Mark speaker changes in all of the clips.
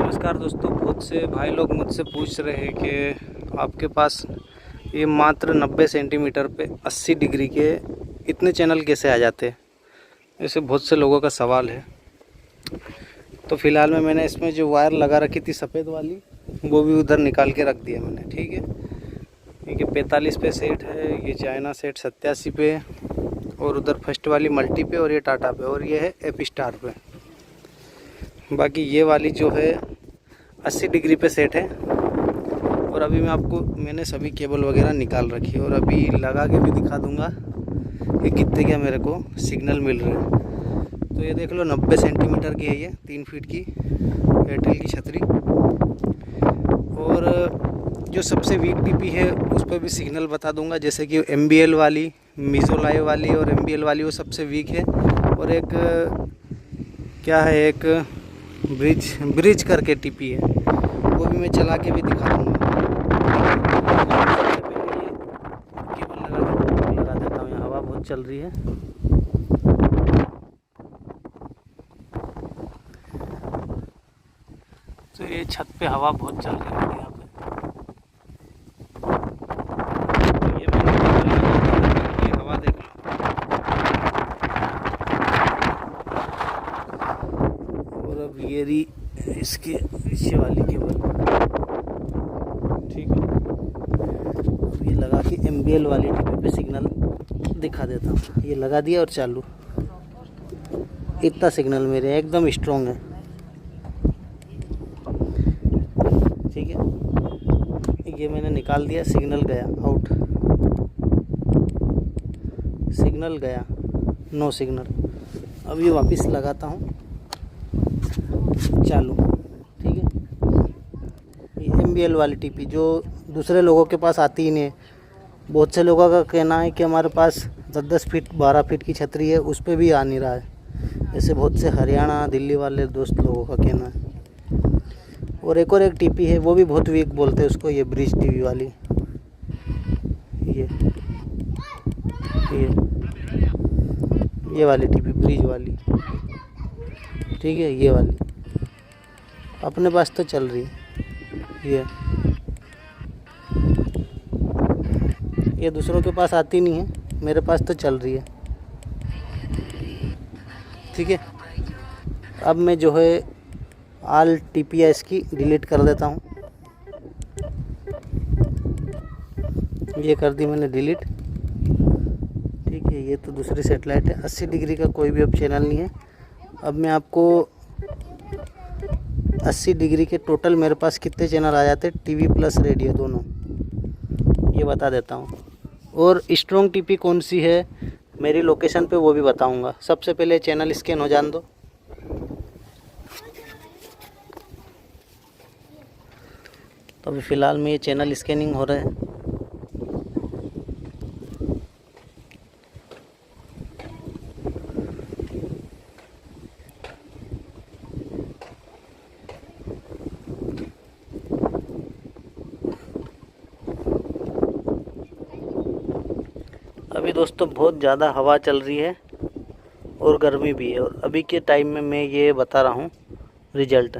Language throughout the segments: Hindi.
Speaker 1: नमस्कार दोस्तों, बहुत से भाई लोग मुझसे पूछ रहे हैं कि आपके पास ये मात्र 90 सेंटीमीटर पे 80 डिग्री के इतने चैनल कैसे आ जाते हैं। ऐसे बहुत से लोगों का सवाल है। तो फिलहाल में मैंने इसमें जो वायर लगा रखी थी सफ़ेद वाली, वो भी उधर निकाल के रख दिया मैंने। ठीक है, ये 45 पे सेट है, ये चाइना सेट 87 पे, और उधर फर्स्ट वाली मल्टी पे, और ये टाटा पे, और ये है एप स्टार पे। बाकी ये वाली जो है 80 डिग्री पे सेट है। और अभी मैंने सभी केबल वगैरह निकाल रखी है, और अभी लगा के भी दिखा दूंगा कि कितने क्या मेरे को सिग्नल मिल रहे हैं। तो ये देख लो 90 सेंटीमीटर की है, ये 3 फीट की एयरटेल की छतरी। और जो सबसे वीक टीपी है उस पर भी सिग्नल बता दूंगा, जैसे कि MBL वाली, मीज़ो लाइव वाली और MBL वाली वो सबसे वीक है। और एक क्या है, एक ब्रिज करके टीपी है, वो भी मैं चला के भी दिखा दूँगा। केबल लगा देता हूँ, यहाँ हवा बहुत चल रही है। तो ये छत पे हवा बहुत चल रही है यहाँ पे। तो ये मैंने केबल लगा दिया, ये हवा देख लो। और अब ये रही इसके पीछे वाली केबल। ठीक है, अब ये लगा के MBL वाली टीपी पे सिग्नल दिखा देता हूँ। ये लगा दिया और चालू। इतना सिग्नल मेरे एकदम स्ट्रॉन्ग है। ठीक है, ये मैंने निकाल दिया, सिग्नल गया आउट, सिग्नल गया, नो सिग्नल। अब ये वापस लगाता हूँ, चालू। ठीक है, ये MBL वाली टीपी जो दूसरे लोगों के पास आती ही नहीं है। बहुत से लोगों का कहना है कि हमारे पास 10-10 फीट 12 फीट की छतरी है, उस पर भी आ नहीं रहा है। ऐसे बहुत से हरियाणा दिल्ली वाले दोस्त लोगों का कहना है। और एक टीपी है, वो भी बहुत वीक बोलते हैं उसको, ये ब्रिज टीवी वाली। ये वाली टीपी ब्रिज वाली। ठीक है, ये वाली अपने पास तो चल रही है। ये दूसरों के पास आती नहीं है, मेरे पास तो चल रही है। ठीक है, अब मैं जो है ऑल टीपी इसकी डिलीट कर देता हूँ। ये कर दी मैंने डिलीट। ठीक है, ये तो दूसरी सेटेलाइट है। 80 डिग्री का कोई भी अब चैनल नहीं है। अब मैं आपको 80 डिग्री के टोटल मेरे पास कितने चैनल आ जाते हैं, टीवी प्लस रेडियो दोनों, ये बता देता हूँ। और स्ट्रॉन्ग टीपी कौन सी है मेरी लोकेशन पे, वो भी बताऊँगा। सबसे पहले चैनल स्कैन हो जान दो। तो अभी फ़िलहाल में ये चैनल स्कैनिंग हो रहा है। अभी दोस्तों बहुत ज़्यादा हवा चल रही है और गर्मी भी है। और अभी के टाइम में मैं ये बता रहा हूँ रिजल्ट,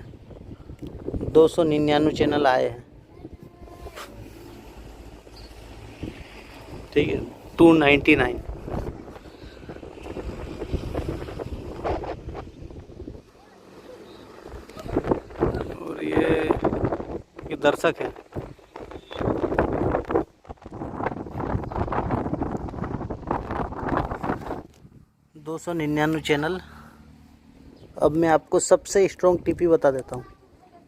Speaker 1: 299 चैनल आए हैं। ठीक है, 299। और ये दर्शक है। दो 299 चैनल। अब मैं आपको सबसे स्ट्रॉन्ग टीपी बता देता हूँ,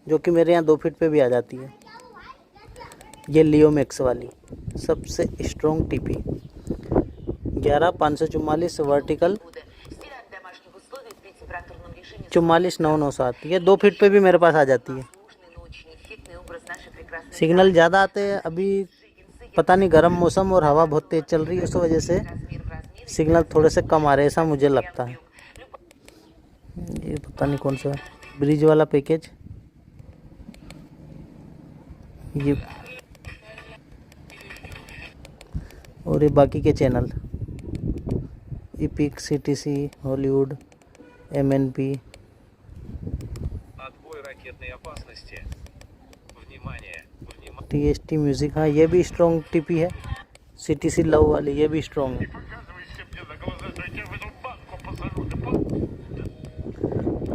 Speaker 1: जो कि मेरे यहाँ 2 फीट पे भी आ जाती है। ये लियो मैक्स वाली सबसे स्ट्रॉन्ग टीपी, 11544 वर्टिकल, 44997। ये 2 फीट पे भी मेरे पास आ जाती है। सिग्नल ज़्यादा आते हैं। अभी पता नहीं, गर्म मौसम और हवा बहुत तेज़ चल रही है, उस वजह से सिग्नल थोड़े से कम आ रहे हैं, ऐसा मुझे लगता है। ये पता नहीं कौन सा ब्रिज वाला पैकेज, ये। और ये बाकी के channel, EPIC, CTC, Hollywood, MNP, TST music, हाँ ये भी स्ट्रॉन्ग टीपी है। CTC लव वाली ये भी स्ट्रॉन्ग है।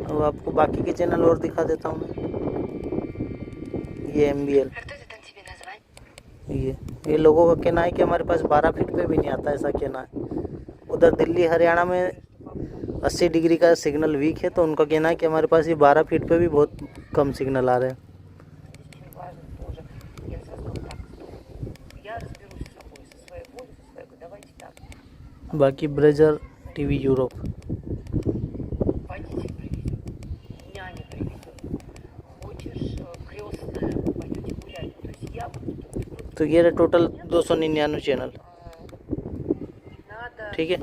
Speaker 1: अब आपको बाकी के चैनल और दिखा देता हूँ मैं। ये MBL, ये लोगों का कहना है कि हमारे पास 12 फीट पे भी नहीं आता, ऐसा कहना है। उधर दिल्ली हरियाणा में 80 डिग्री का सिग्नल वीक है, तो उनका कहना है कि हमारे पास ये 12 फीट पे भी बहुत कम सिग्नल आ रहे हैं। बाकी ब्रेजर टीवी यूरोप, तो ये टोटल 299 चैनल, ठीक है।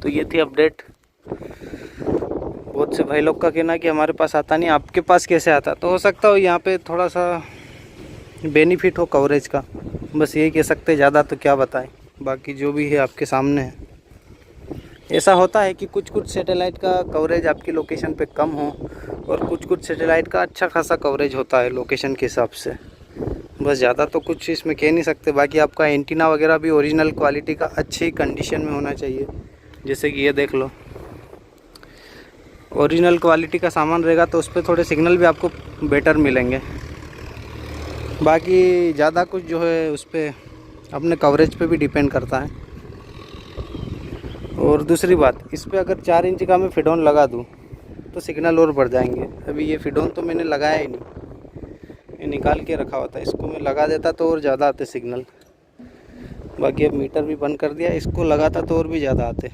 Speaker 1: तो ये थी अपडेट। बहुत से भाई लोग का कहना है कि हमारे पास आता नहीं, आपके पास कैसे आता। तो हो सकता हो यहाँ पे थोड़ा सा बेनिफिट हो कवरेज का, बस यही कह सकते, ज़्यादा तो क्या बताएं। बाकी जो भी है आपके सामने है। ऐसा होता है कि कुछ कुछ सैटेलाइट का कवरेज आपकी लोकेशन पे कम हो और कुछ कुछ सैटेलाइट का अच्छा खासा कवरेज होता है लोकेशन के हिसाब से। बस ज़्यादा तो कुछ इसमें कह नहीं सकते। बाकी आपका एंटीना वगैरह भी ओरिजिनल क्वालिटी का अच्छी कंडीशन में होना चाहिए। जैसे कि ये देख लो, ओरिजिनल क्वालिटी का सामान रहेगा तो उस पर थोड़े सिग्नल भी आपको बेटर मिलेंगे। बाकी ज़्यादा कुछ जो है उस पर अपने कवरेज पे भी डिपेंड करता है। और दूसरी बात, इस पर अगर 4 इंच का मैं फिडोन लगा दूँ तो सिग्नल और बढ़ जाएंगे। अभी ये फिडोन तो मैंने लगाया ही नहीं, ये निकाल के रखा हुआ था। इसको मैं लगा देता तो और ज़्यादा आते सिग्नल। बाकी अब मीटर भी बंद कर दिया, इसको लगाता तो और भी ज़्यादा आते।